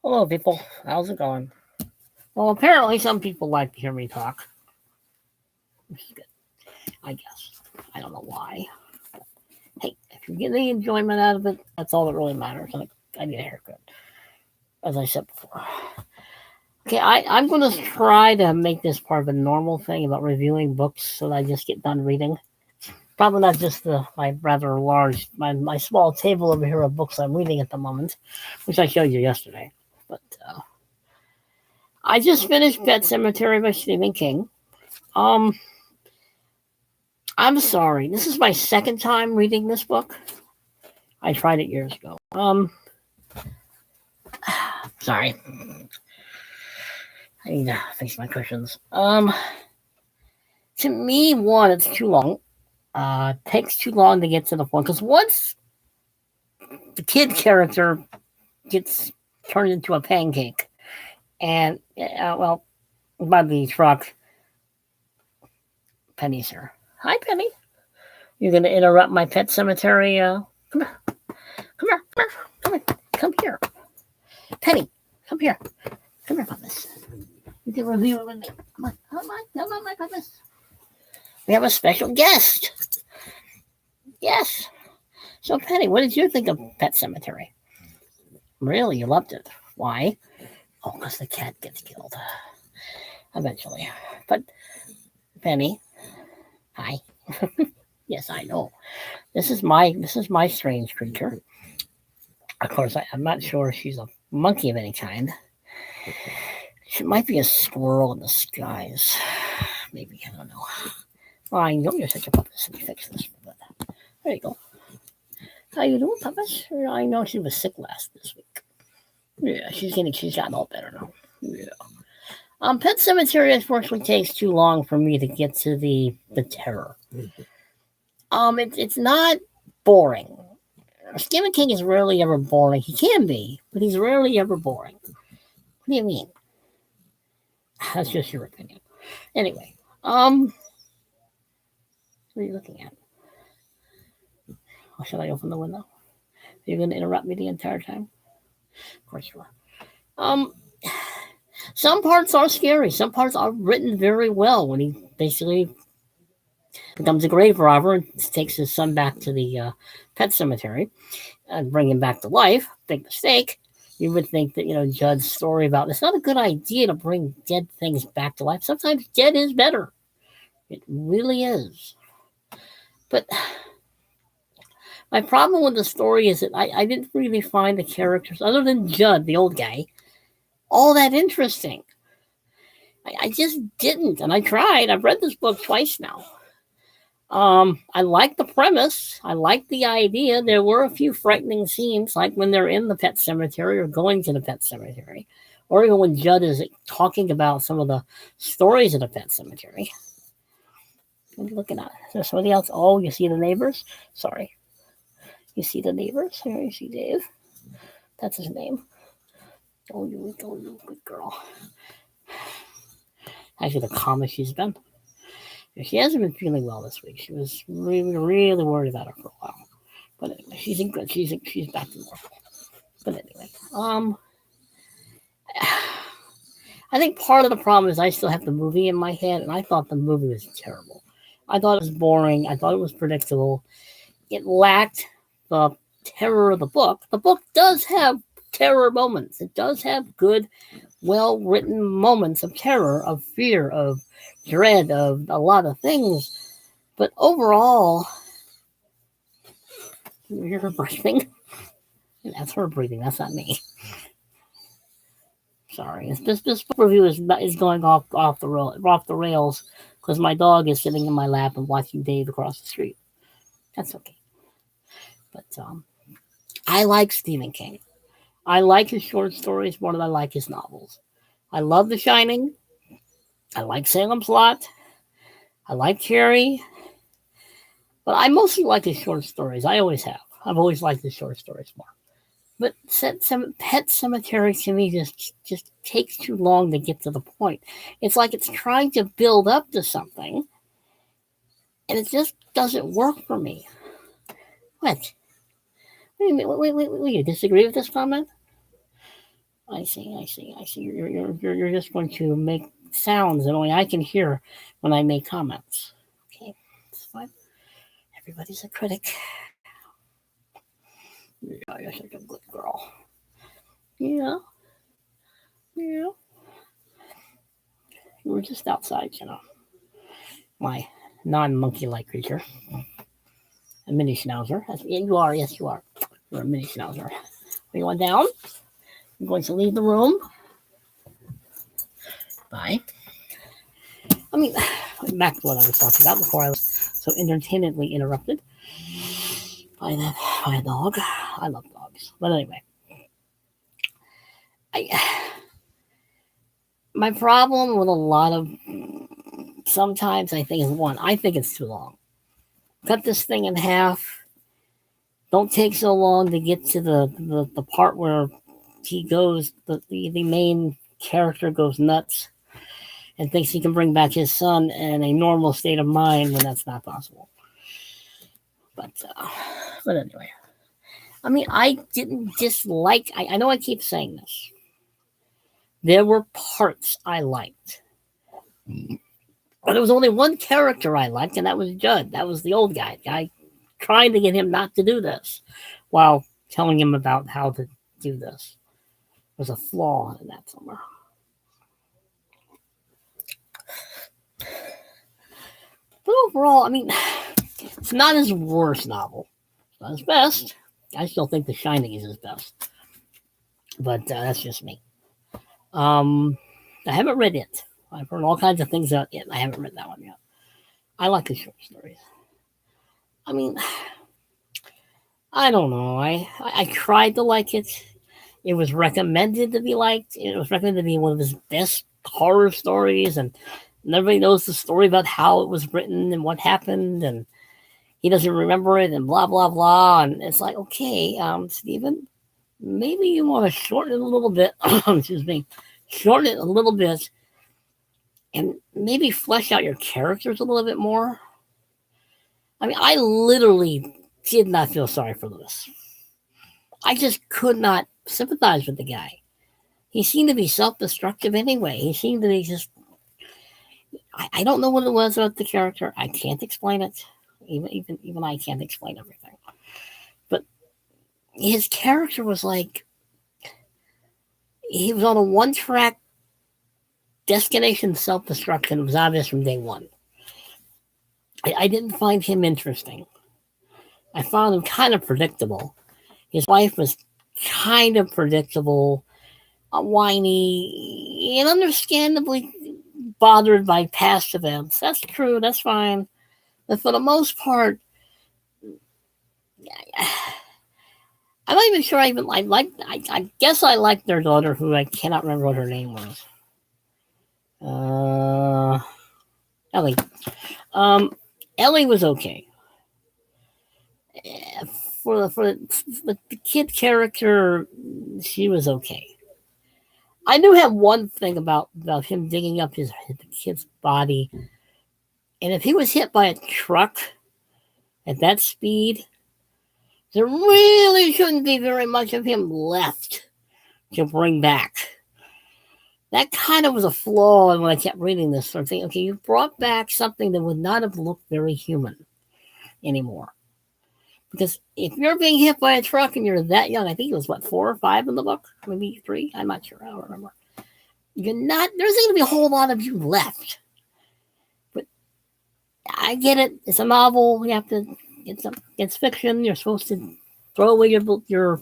Hello, people. How's it going? Well, apparently some people like to hear me talk, which is good, I guess. I don't know why. But, hey, if you're getting any enjoyment out of it, that's all that really matters. I need a haircut, as I said before. Okay, I'm going to try to make this part of a normal thing about reviewing books so that I just get done reading. Probably not just my rather large, my small table over here of books I'm reading at the moment, which I showed you yesterday. But I just finished Pet Sematary by Stephen King. Um, I'm sorry. This is my second time reading this book. I tried it years ago. Sorry. I need to fix my cushions. To me, one, it's too long. Takes too long to get to the point. Because once the kid character gets turned into a pancake, and well, by the truck, Penny's here. Hi, Penny. You're gonna interrupt my pet cemetery? Come here. Come here. Come here. Come here. Come here. Penny, come here. Come here, Puppets. You can review it with me. Come on. Come on. Come on, my Puppets. We have a special guest. Yes. So, Penny, what did you think of Pet Cemetery? Really? You loved it. Why? Oh, because the cat gets killed. Eventually. But, Penny. Hi. Yes, I know. This is my strange creature. Of course, I'm not sure she's a monkey of any kind. She might be a squirrel in disguise. Maybe, I don't know. Oh, I know you're such a puppet. Let me fix this. There you go. How you doing, puppet? I know she was sick this week. Yeah, she's gotten all better now. Yeah. Pet Cemetery unfortunately takes too long for me to get to the terror. It's not boring. Stephen King is rarely ever boring. He can be, but he's rarely ever boring. What do you mean? That's just your opinion. Anyway, what are you looking at? Or should I open the window? Are you going to interrupt me the entire time? Of course you are. Some parts are scary. Some parts are written very well when he basically becomes a grave robber and takes his son back to the pet cemetery and bring him back to life. Big mistake. You would think that, Judd's story about it's not a good idea to bring dead things back to life. Sometimes dead is better. It really is. But my problem with the story is that I didn't really find the characters, other than Judd, the old guy, all that interesting. I just didn't, and I tried. I've read this book twice now. I like the premise. I like the idea. There were a few frightening scenes, like when they're in the pet cemetery or going to the pet cemetery, or even when Judd is talking about some of the stories of the pet cemetery. What are you looking at? Is there somebody else? Oh, you see the neighbors? Sorry. You see the neighbors? Here you see Dave. That's his name. Oh, you good girl. Actually, the calmest she's been. She hasn't been feeling well this week. She was really worried about her for a while. But anyway, she's in good. She's back to normal. But anyway, I think part of the problem is I still have the movie in my head, and I thought the movie was terrible. I thought it was boring. I thought it was predictable. It lacked the terror of the book. The book does have terror moments. It does have good, well-written moments of terror, of fear, of dread, of a lot of things. But overall, you hear her breathing? That's her breathing. That's not me. Sorry. This book review is going off the rails because my dog is sitting in my lap and watching Dave across the street. That's okay. But I like Stephen King. I like his short stories more than I like his novels. I love The Shining. I like Salem's Lot. I like Carrie. But I mostly like his short stories. I always have. I've always liked his short stories more. But Pet Cemetery to me just takes too long to get to the point. It's like it's trying to build up to something, and it just doesn't work for me. What? Wait, you disagree with this comment? I see. You're just going to make sounds that only I can hear when I make comments. Okay, it's fine. Everybody's a critic. Yeah, you're such a good girl. Yeah, yeah. You were just outside, my non-monkey-like creature, a mini schnauzer. Yeah, you are. Yes, you are. You're a mini schnauzer. Are you going down? I'm going to leave the room. Bye. I mean, back to what I was talking about before I was so entertainingly interrupted by a dog. I love dogs, but anyway, I my problem with a lot of sometimes I think is one. I think it's too long. Cut this thing in half. Don't take so long to get to the part where he goes. The main character goes nuts and thinks he can bring back his son in a normal state of mind when that's not possible. But anyway, I mean, I didn't dislike. I know I keep saying this. There were parts I liked, but there was only one character I liked, and that was Judd. That was the old guy trying to get him not to do this, while telling him about how to do this. There's a flaw in that somewhere. But overall, I mean, it's not his worst novel. It's not his best. I still think The Shining is his best, but that's just me. I haven't read it. I've heard all kinds of things about it. I haven't read that one yet. I like the short stories. I mean, I don't know. I tried to like it. It was recommended to be liked. It was recommended to be one of his best horror stories, and everybody knows the story about how it was written and what happened, and he doesn't remember it, and blah blah blah. And it's like, okay, Stephen, maybe you want to shorten it a little bit. Excuse me, shorten it a little bit, and maybe flesh out your characters a little bit more. I mean, I literally did not feel sorry for Lewis. I just could not sympathize with the guy. He seemed to be self-destructive anyway. He seemed to be just. I don't know what it was about the character. I can't explain it. Even I can't explain everything. But his character was like he was on a one-track destination self-destruction. It was obvious from day one. I didn't find him interesting. I found him kind of predictable. His wife was kind of predictable, whiny, and understandably bothered by past events. That's true. That's fine. But for the most part, I'm not even sure I liked. I guess I liked their daughter, who I cannot remember what her name was. Ellie. Ellie was okay. For the kid character, she was okay. I do have one thing about him digging up the kid's body, and if he was hit by a truck at that speed, there really shouldn't be very much of him left to bring back. That kind of was a flaw when I kept reading this sort of thing. Okay, you brought back something that would not have looked very human anymore. Because if you're being hit by a truck and you're that young, I think it was 4 or 5 in the book, maybe 3. I'm not sure. I don't remember. You're not. There's going to be a whole lot of you left. But I get it. It's a novel. You have to. It's fiction. You're supposed to throw away your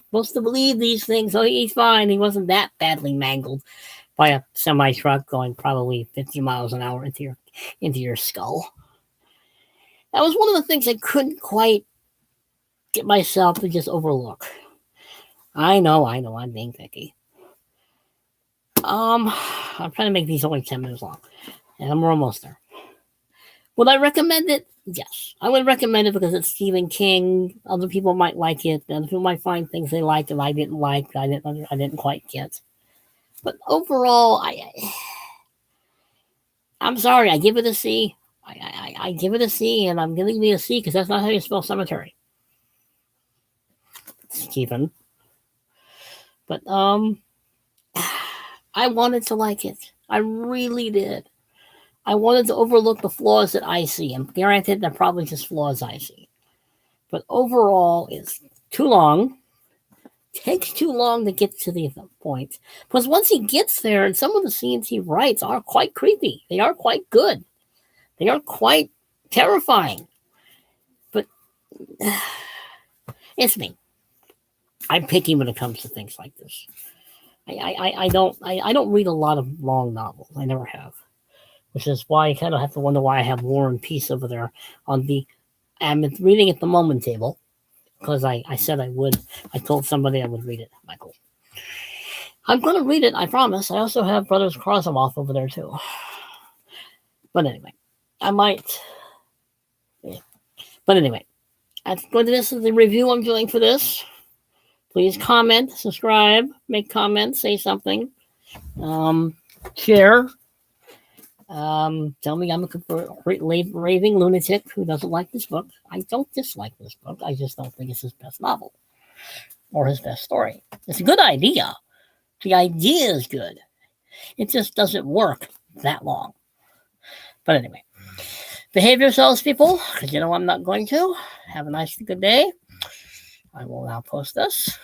supposed to believe these things. Oh, he's fine. He wasn't that badly mangled by a semi truck going probably 50 miles an hour into your skull. That was one of the things I couldn't quite get myself to just overlook. I know, I'm being picky. I'm trying to make these only 10 minutes long, and we're almost there. Would I recommend it? Yes, I would recommend it because it's Stephen King. Other people might like it. Other people might find things they liked that I didn't like. I didn't quite get. But overall, I'm sorry. I give it a C. I give it a C, and I'm giving it a C because that's not how you spell cemetery, Stephen. But I wanted to like it. I really did. I wanted to overlook the flaws that I see, and granted, they're probably just flaws I see. But overall, it's too long. Takes too long to get to the point. Because once he gets there, and some of the scenes he writes are quite creepy. They are quite good. They are quite terrifying. But it's me. I'm picky when it comes to things like this. I don't read a lot of long novels. I never have. Which is why I kind of have to wonder why I have War and Peace over there on the I'm reading at the moment table. Because I said I would. I told somebody I would read it, Michael. I'm going to read it, I promise. I also have Brothers Karamazov over there, too. But anyway, I might. Yeah. But anyway, that's going to this is the review I'm doing for this. Please comment, subscribe, make comments, say something. Share. Tell me I'm a raving lunatic who doesn't like this book. I don't dislike this book. I just don't think it's his best novel or his best story. It's a good idea. The idea is good. It just doesn't work that long. But anyway, behave yourselves, people, because you know I'm not going to. Have a nice, good day. I will now post this.